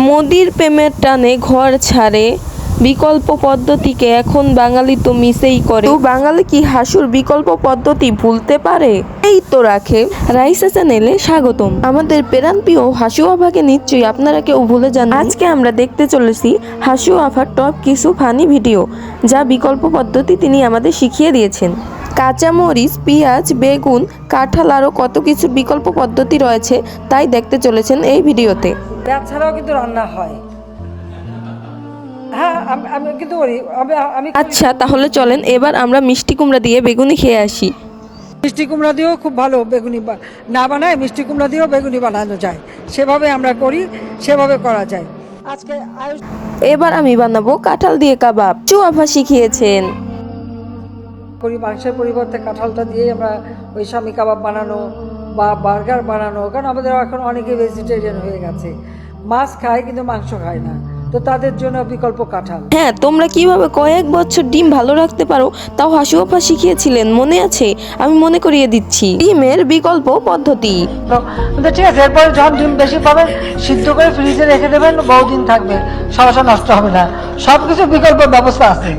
মোদির প্রেমের টানে ঘর ছাড়ে, বিকল্প পদ্ধতিকে এখন বাঙালি তো মিসেই করে। তো বাঙালি কি হাসুর বিকল্প পদ্ধতি ভুলতে পারে? এই তো রাখে। রাইসা চ্যানেলে স্বাগতম। আমাদের প্রাণপ্রিয় হাসু আফাকে নিশ্চয়ই আপনারা কেউ ভুলে যান। আজকে আমরা দেখতে চলেছি হাসু আফার টপ কিছু ফানি ভিডিও, যা বিকল্প পদ্ধতি তিনি আমাদের শিখিয়ে দিয়েছেন। কাঁচামরিচ, পেঁয়াজ, বেগুন, কাঁঠাল আরও কত কিছু বিকল্প পদ্ধতি রয়েছে, তাই দেখতে চলেছেন এই ভিডিওতে। পেঁয়াজ ছাড়াও কিন্তু রান্না হয়। হ্যাঁ, আমি কিন্তু করি। আমি আচ্ছা, তাহলে চলেন এবার আমরা মিষ্টি কুমড়া দিয়ে বেগুনি খেয়ে আসি। মিষ্টি কুমড়া দিয়েও খুব ভালো বেগুনি না বানায়, মিষ্টি কুমড়া দিয়েও বেগুনি বানানো যায়। সেভাবে আমরা করি, সেভাবে করা যায়। আজকে এবার আমি বানাবো কাঁঠাল দিয়ে কাবাব। চুয়াফা শিখিয়েছেন। করি মাংসের পরিবর্তে কাঁঠালটা দিয়ে আমরা ওই স্বামী কাবাব বানানো বা বার্গার বানানো, কারণ আমাদের এখন অনেকে ভেজিটেরিয়ান হয়ে গেছে, মাছ খায় কিন্তু মাংস খায় না, তো তাদের জন্য বিকল্প কাঁঠাল। হ্যাঁ, তোমরা কিভাবে কয়েক বছর ডিম ভালো রাখতে পারো তাও হাসুয়াফা শিখিয়েছিলেন, মনে আছে? আমি মনে করিয়ে দিচ্ছি ডিমের বিকল্প পদ্ধতি। তো ঠিক আছে, এরপরে যখন ডিম বেশি পাবেন সিদ্ধ করে ফ্রিজে রেখে দেবেন, বহুদিন থাকবে, সমস্যা নষ্ট হবে না। সব কিছু বিকল্প ব্যবস্থা আছে।